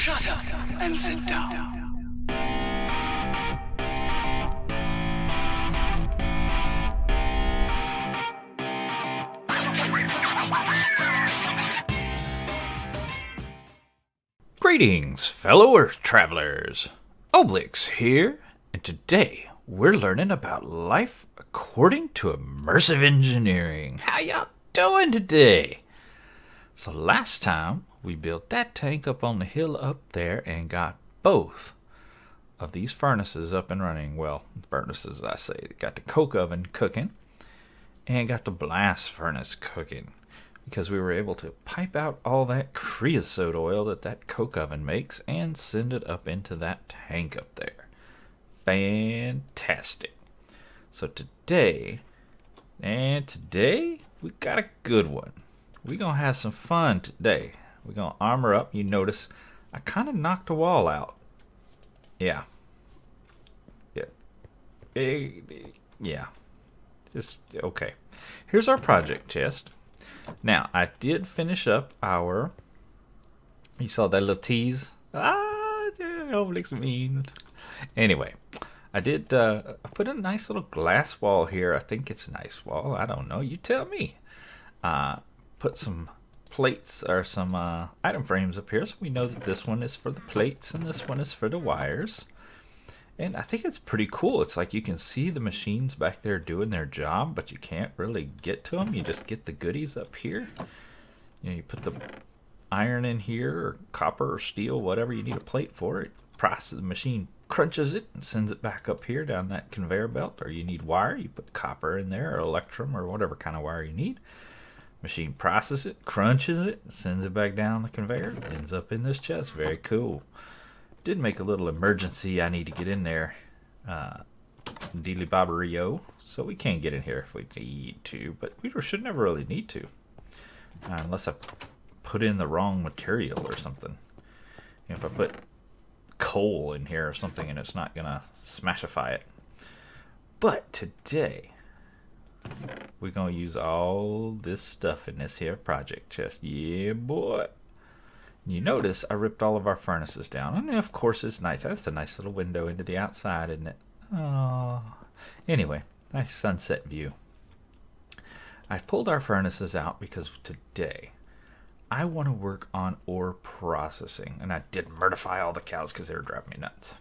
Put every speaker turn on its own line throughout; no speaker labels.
Shut up and sit down.
Greetings, fellow Earth travelers. Oblyx here, and today we're learning about life according to immersive engineering. How y'all doing today? So last time we built that tank up on the hill up there and got both of these furnaces up and running. Well, furnaces I say. Got the coke oven cooking and got the blast furnace cooking, because we were able to pipe out all that creosote oil that coke oven makes and send it up into that tank up there. Fantastic. So today we got a good one. We're going to have some fun today. We're going to armor up. You notice I kind of knocked a wall out. Yeah. Just okay. Here's our project chest. Now, I did finish up our... You saw that little tease? Oblyx mean. Anyway, I did I put a nice little glass wall here. I think it's a nice wall. I don't know. You tell me. Put some plates or some item frames up here, so we know that this one is for the plates and this one is for the wires. And I think it's pretty cool. It's like you can see the machines back there doing their job, but you can't really get to them. You just get the goodies up here. You know, you put the iron in here, or copper or steel, whatever you need a plate for. It processes, the machine crunches it and sends it back up here down that conveyor belt. Or you need wire, you put copper in there, or electrum, or whatever kind of wire you need. Machine processes it, crunches it, sends it back down the conveyor, ends up in this chest. Very cool. Did make a little emergency. I need to get in there, dealy bobberio, so we can get in here if we need to, but we should never really need to, unless I put in the wrong material or something. If I put coal in here or something and it's not gonna smashify it. But today we're gonna use all this stuff in this here project chest. Yeah, boy. You notice I ripped all of our furnaces down, and of course it's nice. That's a nice little window into the outside, isn't it? Oh. Anyway, nice sunset view. I pulled our furnaces out because today I want to work on ore processing, and I did murderify all the cows because they were driving me nuts.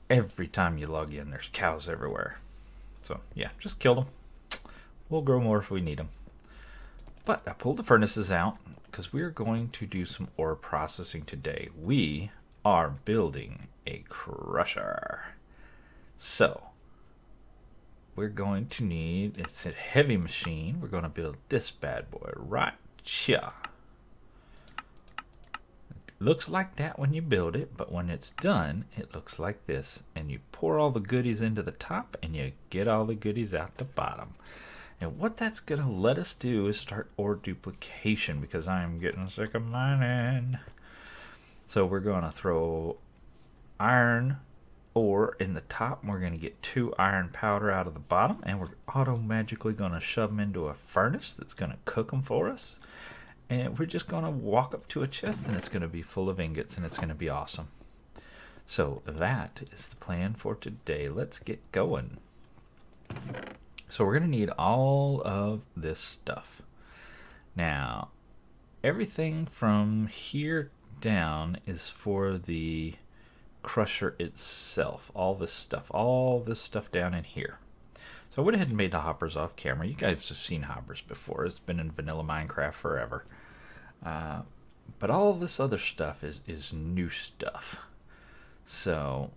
Every time you log in, there's cows everywhere. So yeah, just kill them. We'll grow more if we need them. But I pulled the furnaces out because we are going to do some ore processing today. We are building a crusher. So we're going to need, it's a heavy machine. We're going to build this bad boy right here. It looks like that when you build it, but when it's done, it looks like this. And you pour all the goodies into the top and you get all the goodies out the bottom. And what that's going to let us do is start ore duplication, because I'm getting sick of mining. So we're going to throw iron ore in the top. And we're going to get 2 iron powder out of the bottom. And we're auto-magically going to shove them into a furnace that's going to cook them for us. And we're just going to walk up to a chest and it's going to be full of ingots and it's going to be awesome. So that is the plan for today. Let's get going. So we're going to need all of this stuff. Now, everything from here down is for the crusher itself. All this stuff down in here. So I went ahead and made the hoppers off camera. You guys have seen hoppers before. It's been in vanilla Minecraft forever. But all this other stuff is new stuff. So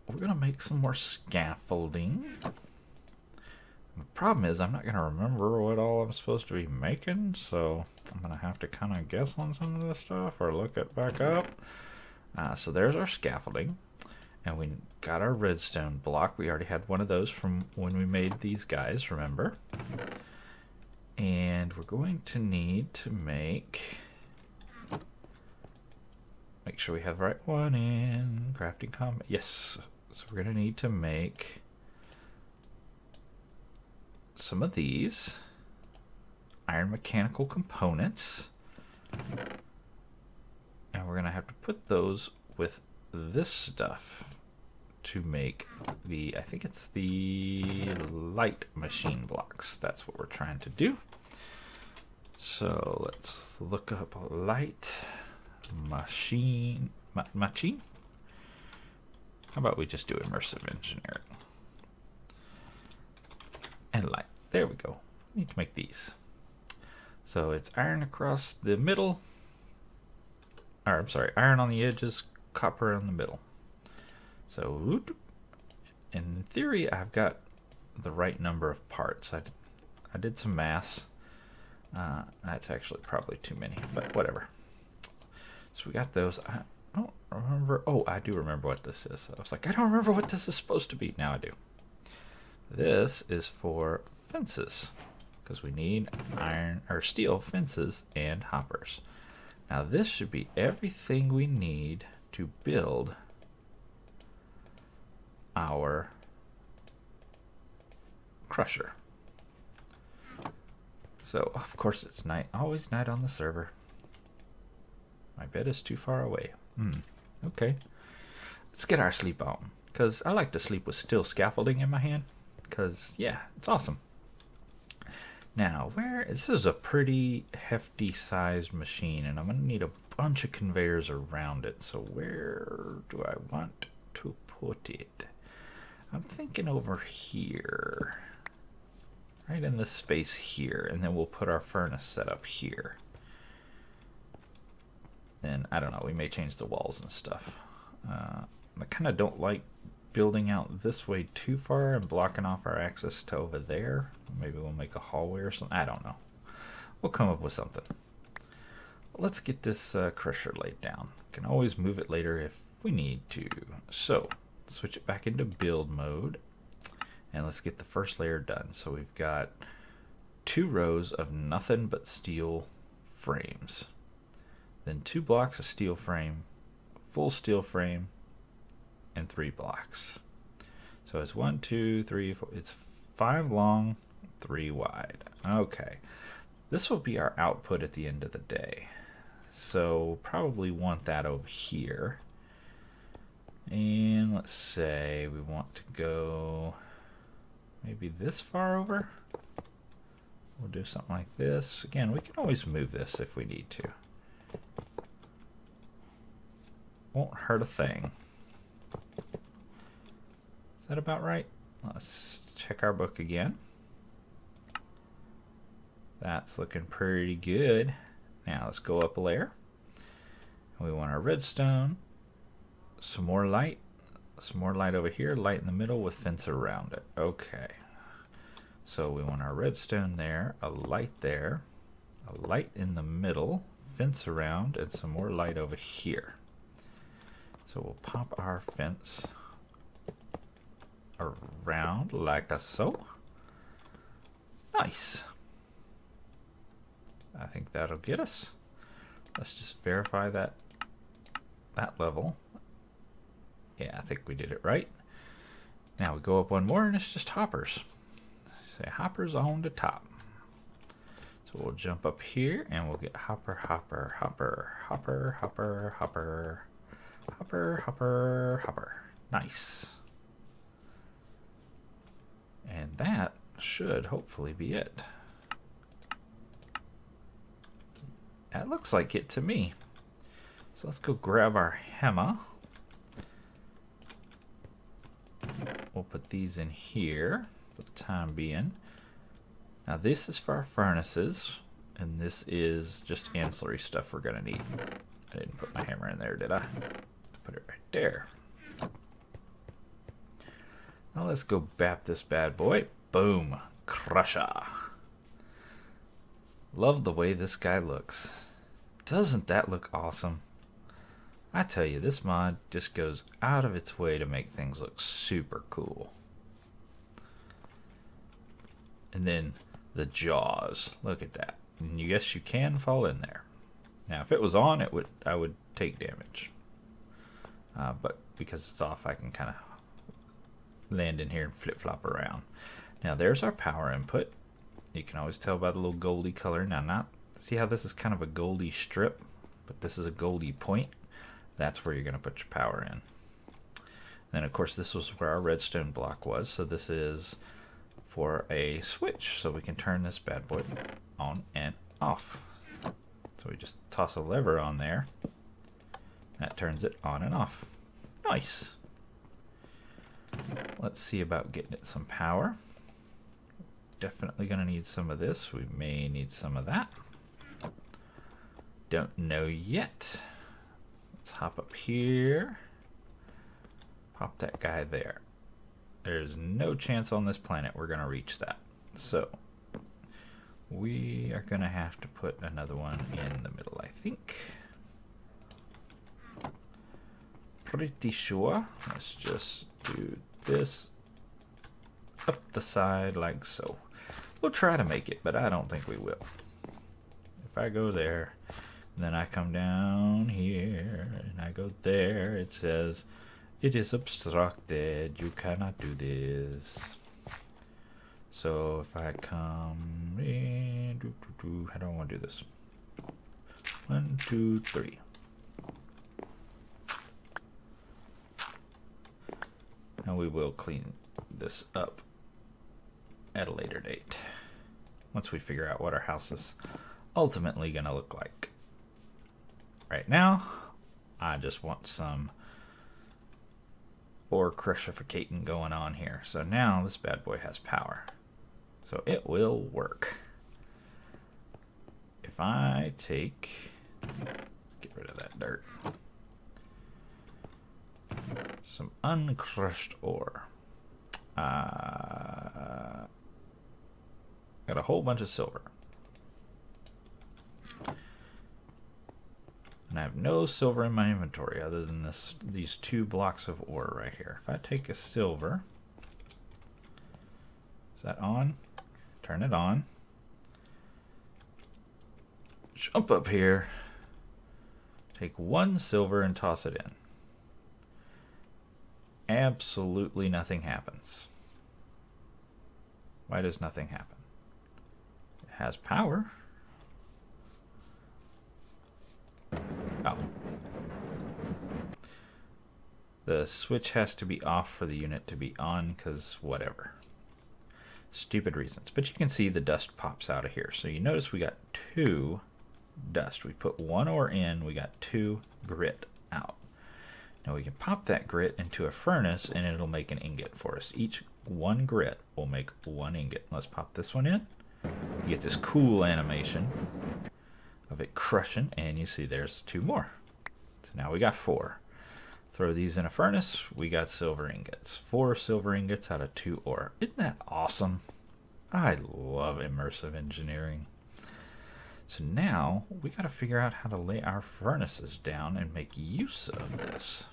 we're going to make some more scaffolding. The problem is I'm not going to remember what all I'm supposed to be making, so I'm going to have to kind of guess on some of this stuff or look it back up. So there's our scaffolding, and we got our redstone block. We already had one of those from when we made these guys, remember? And we're going to need to make sure we have the right one in crafting combat. Yes, so we're going to need to make some of these iron mechanical components. to put those with this stuff to make the, I think it's the light machine blocks. That's what we're trying to do. So let's look up light machine. Machine? How about we just do immersive engineering? And light. There we go. We need to make these. So it's iron across the middle. Or, I'm sorry, iron on the edges, copper on the middle. So, in theory, I've got the right number of parts. I did some math. That's actually probably too many, but whatever. So we got those. I don't remember. Oh, I do remember what this is. I was like, I don't remember what this is supposed to be. Now I do. This is for fences, because we need iron or steel fences and hoppers. Now this should be everything we need to build our crusher. So of course it's night, always night on the server. My bed is too far away. Okay, let's get our sleep on, because I like to sleep with steel scaffolding in my hand, because yeah, it's awesome. Now, this is a pretty hefty sized machine, and I'm going to need a bunch of conveyors around it. So where do I want to put it? I'm thinking over here, right in this space here, and then we'll put our furnace setup here. Then, I don't know, we may change the walls and stuff. I kind of don't like building out this way too far and blocking off our access to over there. Maybe we'll make a hallway or something. I don't know. We'll come up with something. Let's get this crusher laid down. Can always move it later if we need to. So switch it back into build mode, and let's get the first layer done. So we've got 2 rows of nothing but steel frames, then 2 blocks of steel frame, full steel frame, and 3 blocks. So it's 1, 2, 3, 4. It's 5 long, 3 wide. Okay, this will be our output at the end of the day. So probably want that over here. And let's say we want to go maybe this far over. We'll do something like this. Again, we can always move this if we need to. Won't hurt a thing. Is that about right? Let's check our book again. That's looking pretty good. Now let's go up a layer. We want our redstone, some more light over here, light in the middle with fence around it. Okay. So we want our redstone there, a light there, a light in the middle, fence around, and some more light over here. So we'll pop our fence around like so. Nice. I think that'll get us. Let's just verify that level. Yeah, I think we did it right. Now we go up one more and it's just hoppers. Say hoppers on the top. So we'll jump up here and we'll get hopper, hopper, hopper, hopper, hopper, hopper, hopper, hopper, hopper. Nice. And that should hopefully be it. That looks like it to me. So let's go grab our hammer. We'll put these in here for the time being. Now this is for our furnaces, and this is just ancillary stuff we're gonna need. I didn't put my hammer in there, did I? Put it right there. Now let's go bap this bad boy. Boom. Crusher. Love the way this guy looks. Doesn't that look awesome? I tell you, this mod just goes out of its way to make things look super cool. And then the jaws. Look at that. And yes, you can fall in there. Now, if it was on, I would take damage. But because it's off, I can kind of land in here and flip-flop around. Now, there's our power input. You can always tell by the little goldy color. Now, see how this is kind of a goldy strip, but this is a goldy point? That's where you're going to put your power in. Then, of course, this was where our redstone block was. So this is for a switch. So we can turn this bad boy on and off. So we just toss a lever on there. That turns it on and off. Nice. Let's see about getting it some power. Definitely going to need some of this. We may need some of that. Don't know yet. Let's hop up here. Pop that guy there. There's no chance on this planet we're going to reach that. So we are going to have to put another one in the middle, I think. Pretty sure. Let's just do this up the side like so. We'll try to make it, but I don't think we will. If I go there, and then I come down here, and I go there, it says, it is obstructed, you cannot do this. So if I come in, how do I want to do this? 1, 2, 3. And we will clean this up at a later date, once we figure out what our house is ultimately going to look like. Right now, I just want some ore crucificating going on here. So now this bad boy has power. So it will work. If I take, get rid of that dirt, some uncrushed ore. Got a whole bunch of silver. And I have no silver in my inventory other than these 2 blocks of ore right here. If I take a silver, is that on? Turn it on. Jump up here. Take 1 silver and toss it in. Absolutely nothing happens. Why does nothing happen? It has power. Oh. The switch has to be off for the unit to be on, because whatever. Stupid reasons. But you can see the dust pops out of here. So you notice we got 2 dust. We put 1 ore in, we got 2 grit out. Now we can pop that grit into a furnace and it'll make an ingot for us. Each 1 grit will make 1 ingot. Let's pop this one in. You get this cool animation of it crushing, and you see there's 2 more. So now we got 4. Throw these in a furnace, we got silver ingots. 4 silver ingots out of 2 ore. Isn't that awesome? I love immersive engineering. So now we got to figure out how to lay our furnaces down and make use of this.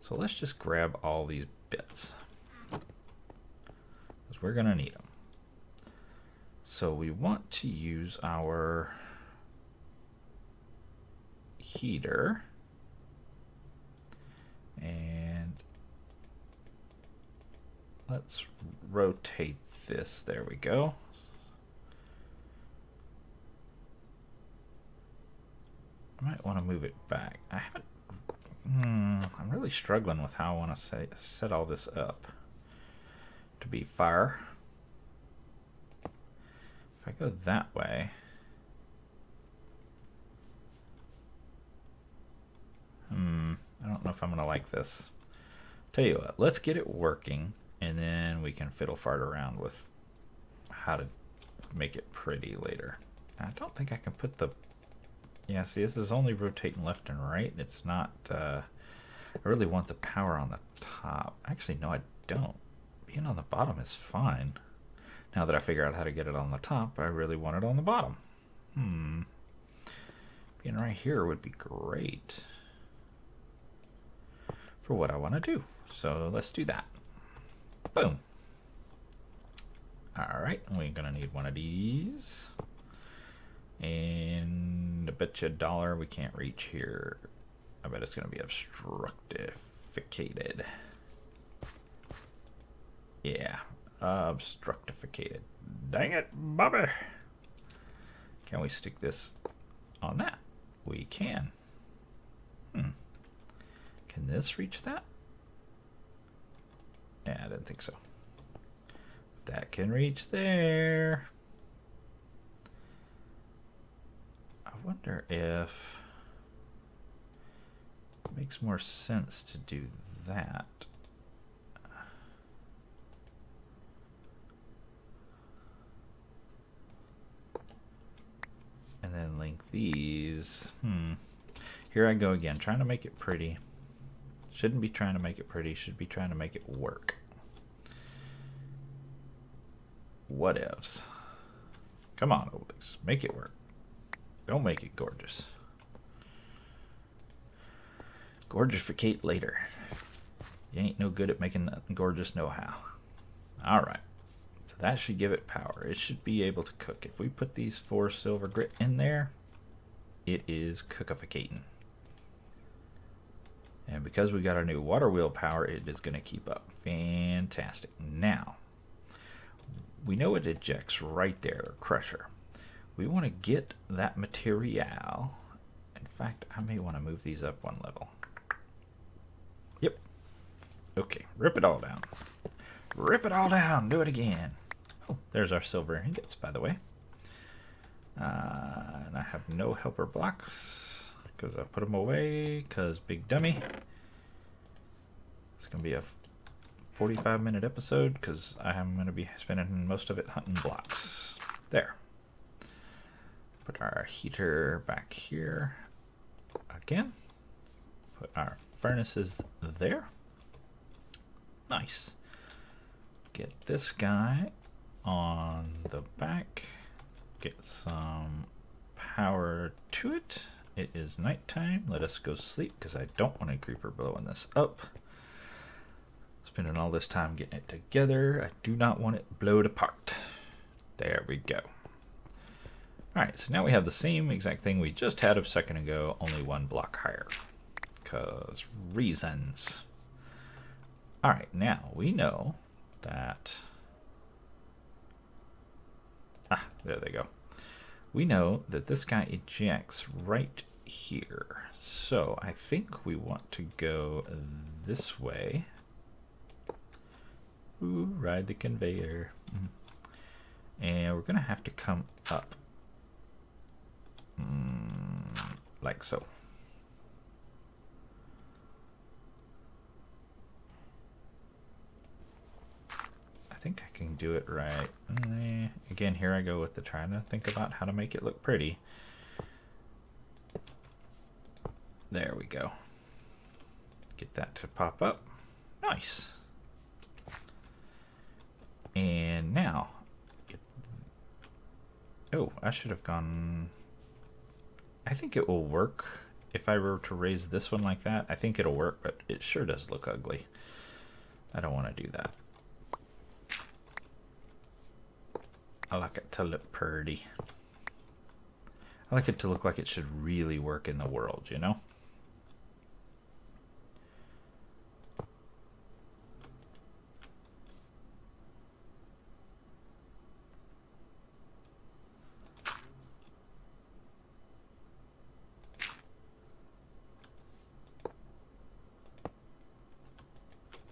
So let's just grab all these bits, because we're going to need them. So we want to use our heater, and let's rotate this. There we go. I might want to move it back. I haven't. I'm really struggling with how I want to set all this up to be fire. If I go that way, I don't know if I'm gonna like this. Tell you what, let's get it working, and then we can fiddle fart around with how to make it pretty later. I don't think I can put the. Yeah, see, this is only rotating left and right. It's not, I really want the power on the top. Actually, no, I don't. Being on the bottom is fine. Now that I figure out how to get it on the top, I really want it on the bottom. Being right here would be great for what I want to do. So let's do that. Boom. All right, we're going to need one of these. And I bet you $1 we can't reach here. I bet it's going to be obstructificated. Yeah, obstructificated. Dang it, Bobby. Can we stick this on that? We can. Can this reach that? Yeah, I didn't think so. That can reach there. I wonder if it makes more sense to do that. And then link these. Here I go again, trying to make it pretty. Shouldn't be trying to make it pretty, should be trying to make it work. Whatevs. Come on, Oblyx, make it work. Don't make it gorgeous. Gorgificate later. You ain't no good at making nothing gorgeous no-how. Alright. So that should give it power. It should be able to cook. If we put these 4 silver grit in there, it is cookificating. And because we got our new water wheel power, it is going to keep up. Fantastic. Now, we know it ejects right there, crusher. We want to get that material. In fact, I may want to move these up 1 level. Yep. Okay, rip it all down. Rip it all down. Do it again. Oh, there's our silver ingots, by the way. And I have no helper blocks because I put them away because big dummy. It's going to be a 45-minute episode because I'm going to be spending most of it hunting blocks. There. Put our heater back here again. Put our furnaces there. Nice. Get this guy on the back. Get some power to it. It is nighttime. Let us go sleep because I don't want a creeper blowing this up. Spending all this time getting it together. I do not want it blowed apart. There we go. Alright, so now we have the same exact thing we just had a second ago, only 1 block higher. Because reasons. Alright, now we know that... there they go. We know that this guy ejects right here. So I think we want to go this way. Ooh, ride the conveyor. And we're going to have to come up. Like so. I think I can do it right. Again, here I go with the trying to think about how to make it look pretty. There we go. Get that to pop up. Nice. And now, oh, I should have gone. I think it will work if I were to raise this one like that. I think it'll work, but it sure does look ugly. I don't want to do that. I like it to look pretty. I like it to look like it should really work in the world, you know?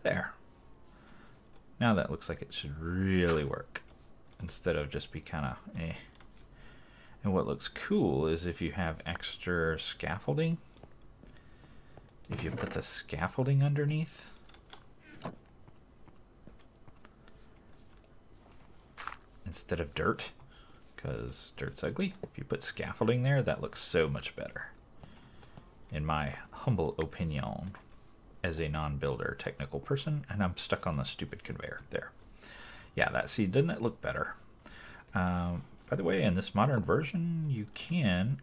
There. Now that looks like it should really work, instead of just be kind of eh. And what looks cool is if you have extra scaffolding, if you put the scaffolding underneath, instead of dirt, because dirt's ugly. If you put scaffolding there, that looks so much better, in my humble opinion, as a non-builder technical person. And I'm stuck on the stupid conveyor there. Yeah, that, see, doesn't that look better? By the way, in this modern version, you can,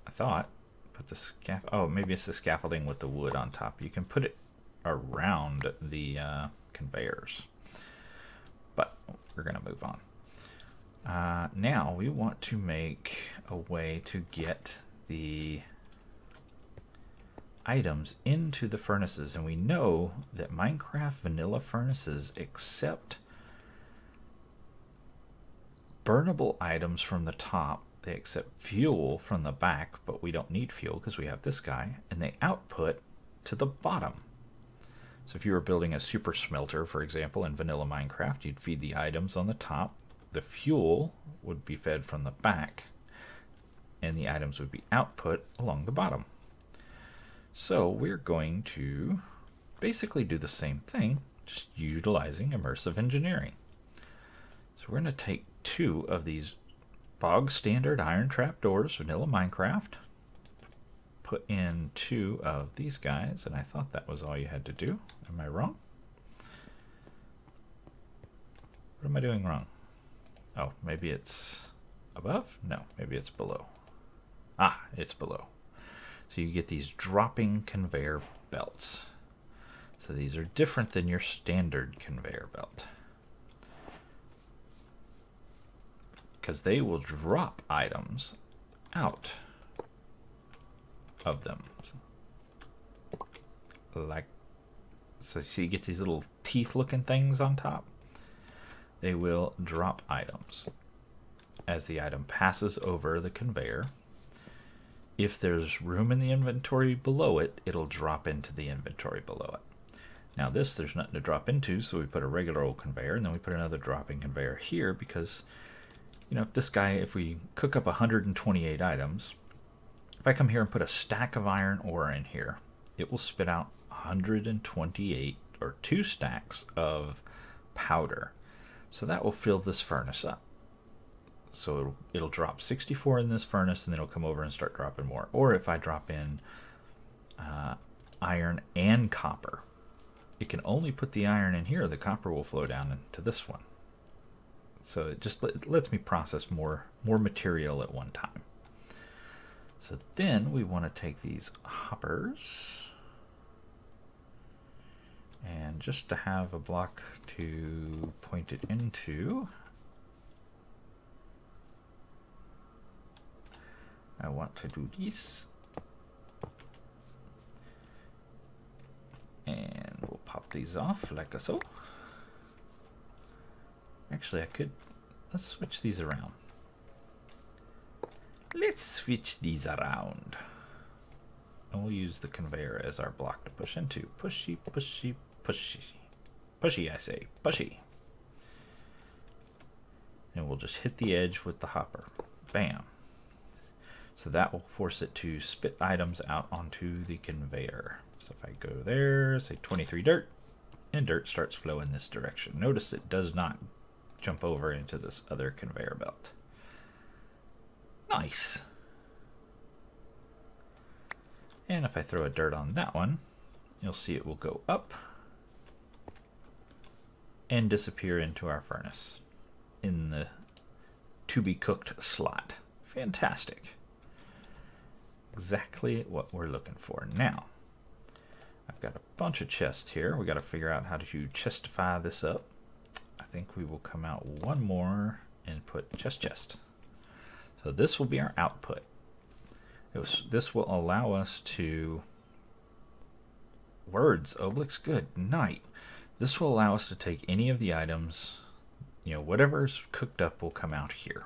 I thought, put the oh, maybe it's the scaffolding with the wood on top. You can put it around the conveyors. But we're going to move on. Now we want to make a way to get the items into the furnaces, and we know that Minecraft vanilla furnaces accept burnable items from the top they accept fuel from the back, but we don't need fuel because we have this guy, and they output to the bottom. So if you were building a super smelter, for example, in vanilla Minecraft, you'd feed the items on the top. The fuel would be fed from the back, and the items would be output along the bottom. So we're going to basically do the same thing, just utilizing immersive engineering. So we're going to take 2 of these bog standard iron trap doors, vanilla Minecraft, put in 2 of these guys, and I thought that was all you had to do. Am I wrong? What am I doing wrong? Oh, maybe it's above? No, maybe it's below. Ah, it's below. So you get these dropping conveyor belts. So these are different than your standard conveyor belt, because they will drop items out of them. Like, so you get these little teeth looking things on top. They will drop items as the item passes over the conveyor. If there's room in the inventory below it, it'll drop into the inventory below it. Now this, there's nothing to drop into, so we put a regular old conveyor, and then we put another dropping conveyor here because, you know, if this guy, if we cook up 128 items, if I come here and put a stack of iron ore in here, it will spit out 128, or 2 stacks of powder. So that will fill this furnace up. So it'll drop 64 in this furnace, and then it'll come over and start dropping more. Or if I drop in iron and copper, it can only put the iron in here. The copper will flow down into this one. So it just lets me process more material at one time. So then we want to take these hoppers, and just to have a block to point it into, I want to do this, and we'll pop these off like so. Actually, let's switch these around. Let's switch these around. And we'll use the conveyor as our block to push into. Pushy, pushy, pushy. Pushy, I say. Pushy. And we'll just hit the edge with the hopper. Bam. So that will force it to spit items out onto the conveyor. So if I go there, say 23 dirt, and dirt starts flowing this direction. Notice it does not jump over into this other conveyor belt. Nice. And if I throw a dirt on that one, you'll see it will go up and disappear into our furnace in the to be cooked slot. Fantastic. Exactly what we're looking for. Now, I've got a bunch of chests here. We got to figure out how to chestify this up. I think we will come out one more and put chest. So this will be our output. This will allow us to... Words, Oblyx, good night. This will allow us to take any of the items, you know, whatever's cooked up will come out here.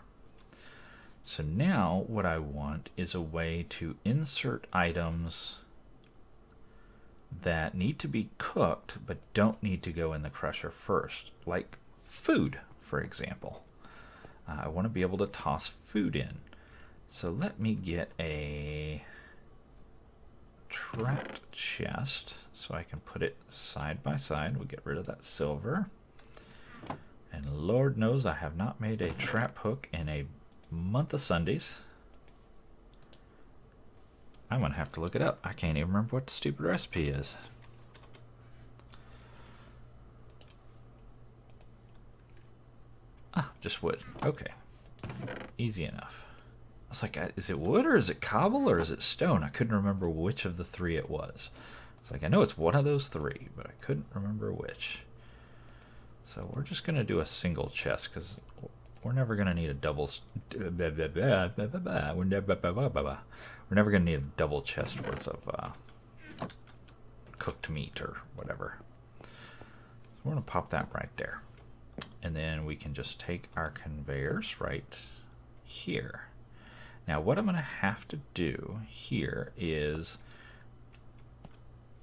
So now what I want is a way to insert items that need to be cooked but don't need to go in the crusher first, like food, for example. I want to be able to toss food in. So let me get a trapped chest so I can put it side by side. We'll get rid of that silver. And Lord knows I have not made a trap hook in a month of Sundays. I'm going to have to look it up. I can't even remember what the stupid recipe is. Ah, just wood. Okay. Easy enough. I was like, is it wood or is it cobble or is it stone? I couldn't remember which of the 3 it was. It's like, I know it's one of those 3, but I couldn't remember which. So we're just going to do a single chest because we're never going to need a double... We're never going to need a double chest worth of cooked meat or whatever. So we're going to pop that right there. And then we can just take our conveyors right here. Now what I'm going to have to do here is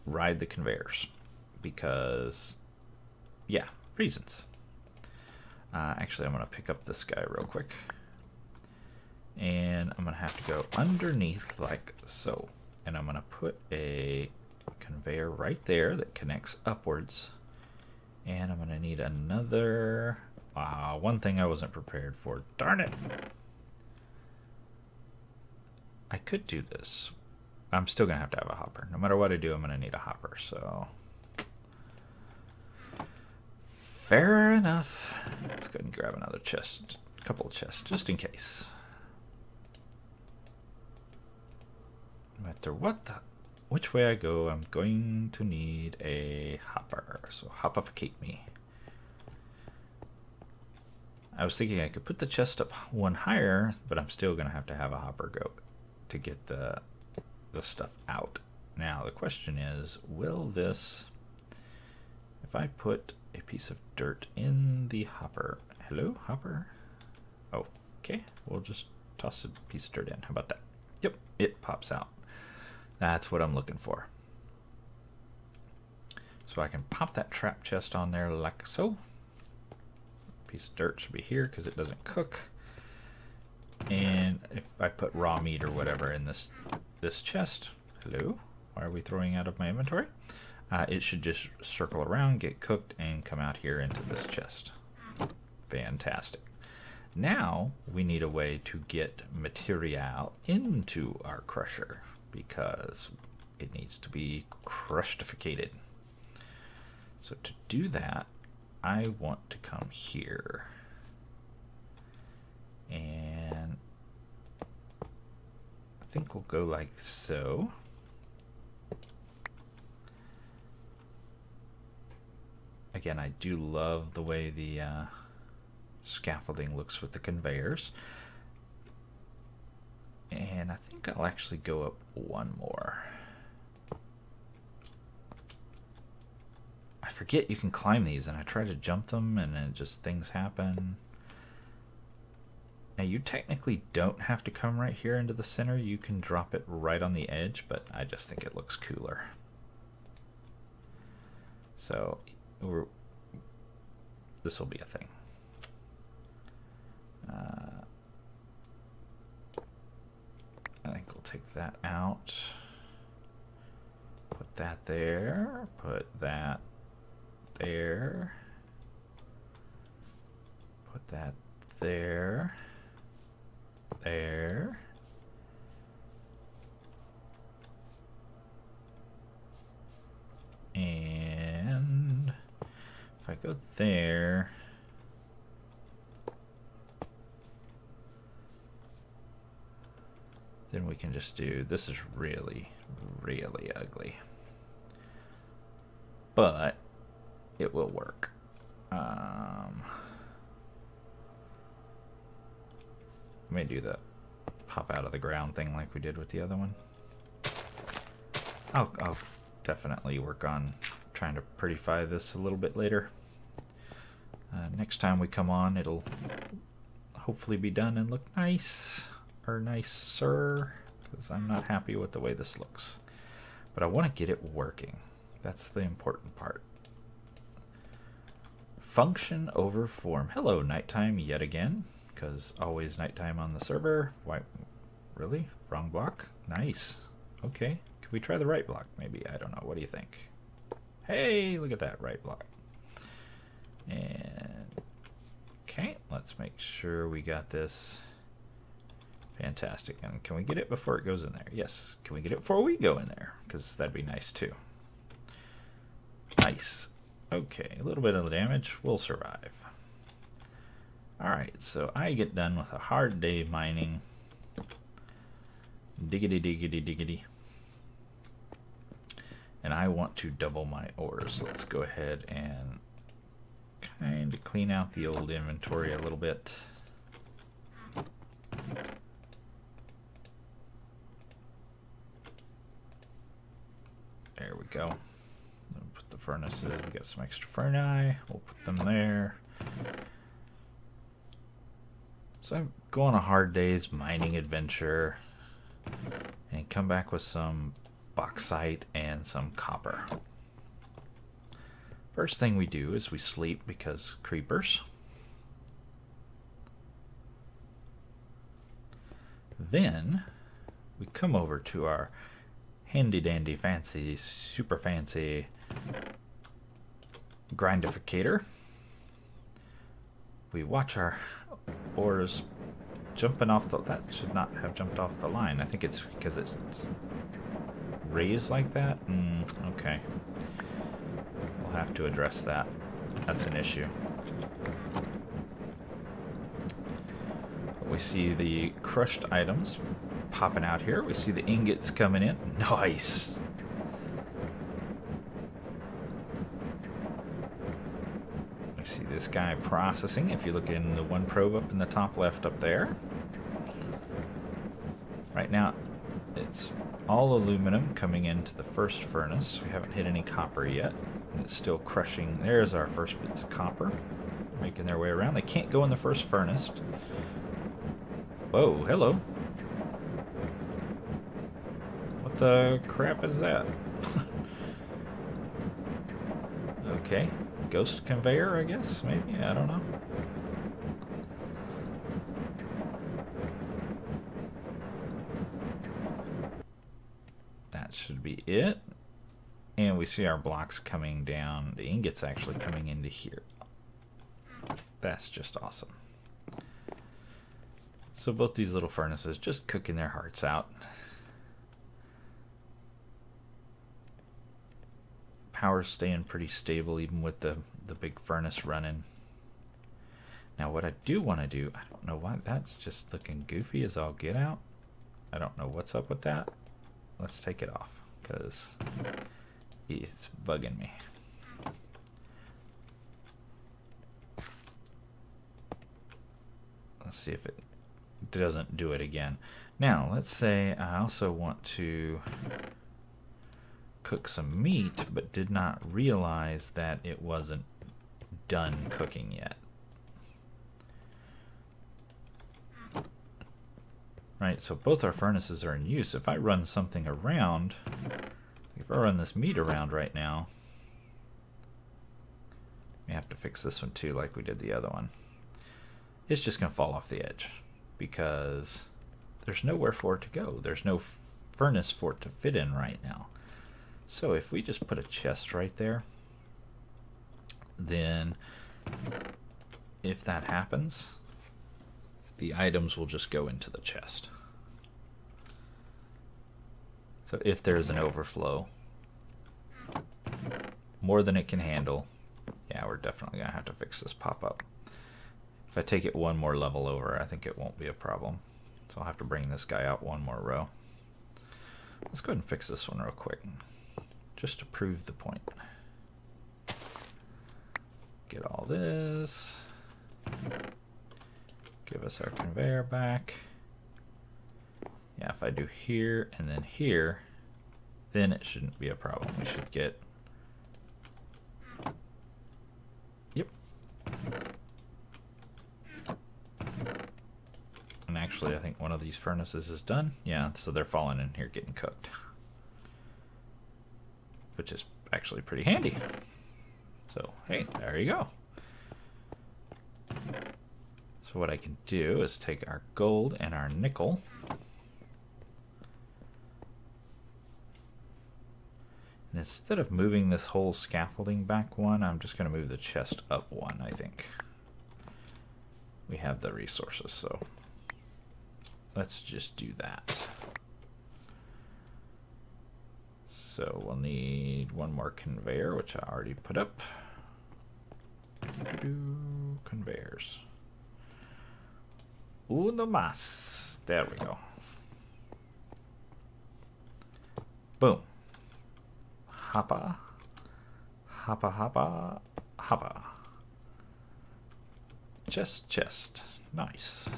ride the conveyors because, yeah, reasons. Actually, I'm going to pick up this guy real quick. And I'm going to have to go underneath like so. And I'm going to put a conveyor right there that connects upwards. And I'm going to need another... one thing I wasn't prepared for. Darn it! I could do this. I'm still going to have a hopper. No matter what I do, I'm going to need a hopper. So, fair enough. Let's go ahead and grab another chest. A couple of chests, just in case. No matter which way I go, I'm going to need a hopper. So hoppificate me. I was thinking I could put the chest up one higher, but I'm still going to have a hopper go to get the stuff out. Now the question is, will this, if I put a piece of dirt in the hopper, hello hopper? Oh, okay, we'll just toss a piece of dirt in. How about that? Yep, it pops out. That's what I'm looking for. So I can pop that trap chest on there like so. Piece of dirt should be here because it doesn't cook. And if I put raw meat or whatever in this chest, hello, why are we throwing out of my inventory? It should just circle around, get cooked, and come out here into this chest. Fantastic. Now we need a way to get material into our crusher because it needs to be crustificated. So to do that, I want to come here and I think we'll go like so. Again, I do love the way the scaffolding looks with the conveyors. And I think I'll actually go up one more. I forget you can climb these, and I try to jump them, and then just things happen. Now, you technically don't have to come right here into the center. You can drop it right on the edge, but I just think it looks cooler. So, this will be a thing. I think we'll take that out. Put that there. Put that there. Put that there. There. And if I go there, then we can just do, this is really, really ugly, but it will work. Let me do the pop out of the ground thing like we did with the other one. I'll definitely work on trying to prettify this a little bit later. Next time we come on, it'll hopefully be done and look nice, or nicer, because I'm not happy with the way this looks. But I want to get it working. That's the important part. Function over form. Hello, nighttime yet again, because always nighttime on the server. Why? Really? Wrong block? Nice. Okay. Can we try the right block? Maybe. I don't know. What do you think? Hey, look at that right block. And okay, let's make sure we got this. Fantastic. And can we get it before it goes in there? Yes. Can we get it before we go in there? Because that'd be nice too. Nice. Okay, a little bit of the damage. We'll survive. Alright, so I get done with a hard day mining. Diggity, diggity, diggity. And I want to double my ores. So let's go ahead and kind of clean out the old inventory a little bit. There we go. Put the furnaces. We got some extra ferni. We'll put them there. So I'm go on a hard day's mining adventure and come back with some bauxite and some copper. First thing we do is we sleep because creepers. Then we come over to our handy dandy fancy, super fancy grindificator. We watch our ores jumping off the... That should not have jumped off the line. I think it's because it's raised like that. Okay. We'll have to address that. That's an issue. We see the crushed items popping out here. We see the ingots coming in. Nice! We see this guy processing. If you look in the one probe up in the top left up there. Right now, it's all aluminum coming into the first furnace. We haven't hit any copper yet. And it's still crushing. There's our first bits of copper. Making their way around. They can't go in the first furnace. Whoa, hello. What the crap is that? Okay. Ghost conveyor, I guess? Maybe? I don't know. That should be it. And we see our blocks coming down. The ingots actually coming into here. That's just awesome. So both these little furnaces just cooking their hearts out. Power's staying pretty stable even with the big furnace running. Now what I do want to do, I don't know why that's just looking goofy as all get out. I don't know what's up with that. Let's take it off because it's bugging me. Let's see if it doesn't do it again. Now let's say I also want to cook some meat but did not realize that it wasn't done cooking yet. Right, so both our furnaces are in use. If I run something around, if I run this meat around right now, we have to fix this one too like we did the other one. It's just going to fall off the edge because there's nowhere for it to go. There's no furnace for it to fit in right now. So if we just put a chest right there, then if that happens, the items will just go into the chest. So if there's an overflow, more than it can handle, yeah, we're definitely going to have to fix this pop-up. If I take it one more level over, I think it won't be a problem. So I'll have to bring this guy out one more row. Let's go ahead and fix this one real quick, just to prove the point. Get all this. Give us our conveyor back. Yeah, if I do here and then here, then it shouldn't be a problem. We should get... Yep. And actually, I think one of these furnaces is done. Yeah, so they're falling in here getting cooked. Which is actually pretty handy. So, hey, there you go. So what I can do is take our gold and our nickel. And instead of moving this whole scaffolding back one, I'm just going to move the chest up one, I think. We have the resources, so let's just do that. So we'll need one more conveyor, which I already put up. Conveyors. Uno más. There we go. Boom. Hoppa. Hoppa, hoppa, hoppa. Chest. Nice.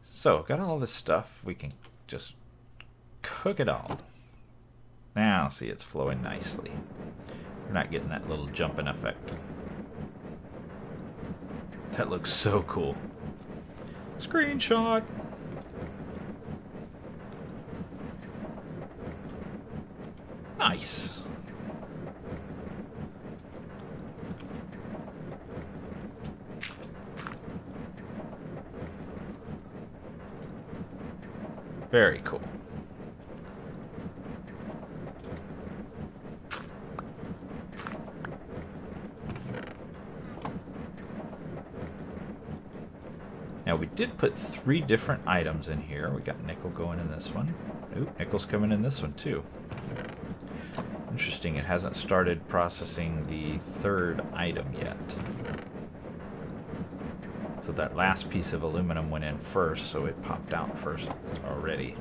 So, got all this stuff. We can just cook it all. Now, see, it's flowing nicely. We're not getting that little jumping effect. That looks so cool. Screenshot. Nice. Very cool. Now we did put 3 different items in here. We got nickel going in this one. Ooh, nickel's coming in this one too. Interesting, it hasn't started processing the 3rd item yet. So that last piece of aluminum went in first, so it popped out first already.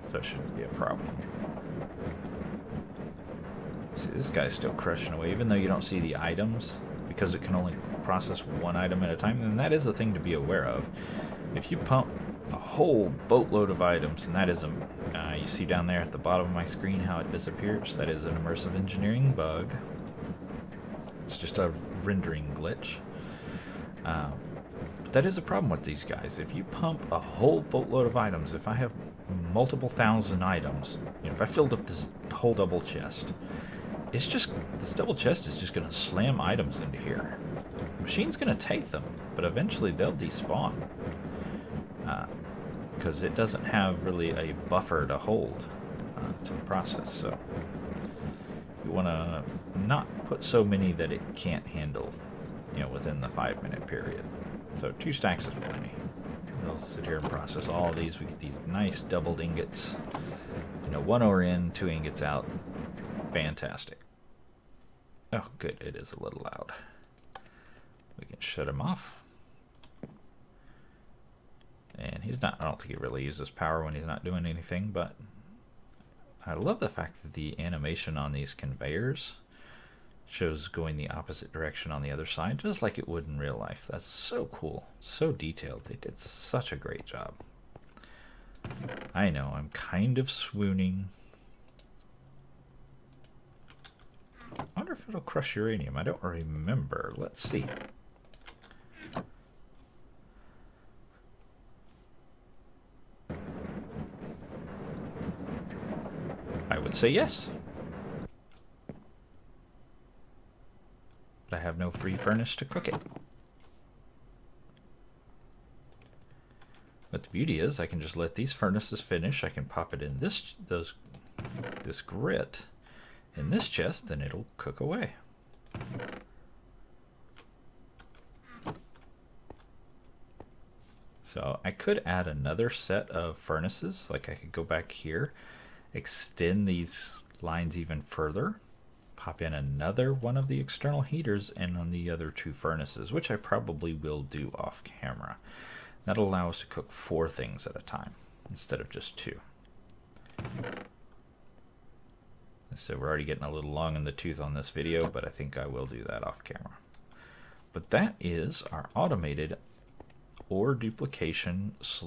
So it shouldn't be a problem. See, this guy's still crushing away, even though you don't see the items, because it can only process 1 item at a time. And that is the thing to be aware of. If you pump a whole boatload of items, and that is a, you see down there at the bottom of my screen how it disappears. That is an Immersive Engineering bug. It's just a rendering glitch. But that is a problem with these guys. If you pump a whole boatload of items, if I have multiple thousand items, you know, if I filled up this whole double chest, it's just, this double chest is just going to slam items into here. The machine's going to take them, but eventually they'll despawn. Because it doesn't have really a buffer to hold to process, so you want to not put so many that it can't handle, you know, within the 5-minute period. So 2 stacks is plenty. We'll sit here and process all of these. We get these nice doubled ingots. You know, 1 ore in, 2 ingots out. Fantastic. Oh, good. It is a little loud. We can shut him off. And he's not, I don't think he really uses power when he's not doing anything, but I love the fact that the animation on these conveyors shows going the opposite direction on the other side, just like it would in real life. That's so cool, so detailed. They did such a great job. I know, I'm kind of swooning. I wonder if it'll crush uranium. I don't remember. Let's see. I would say yes. But I have no free furnace to cook it. But the beauty is I can just let these furnaces finish. I can pop it in this grit in this chest, then it'll cook away. So I could add another set of furnaces. Like I could go back here, extend these lines even further, pop in another one of the external heaters and on the other 2 furnaces, which I probably will do off camera. That'll allow us to cook 4 things at a time instead of just 2. So we're already getting a little long in the tooth on this video, but I think I will do that off camera. But that is our automated ore duplication /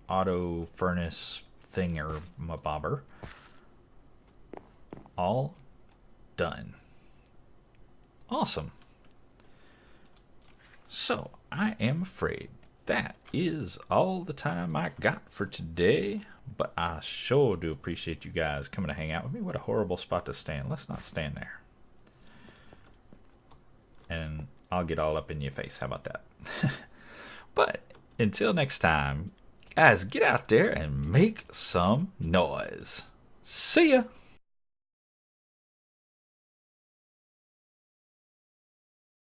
auto furnace thinger mabobber. All done. Awesome. So I am afraid that is all the time I got for today, but I sure do appreciate you guys coming to hang out with me. What a horrible spot to stand. Let's not stand there. And I'll get all up in your face. How about that? But until next time, guys, get out there and make some noise. See ya!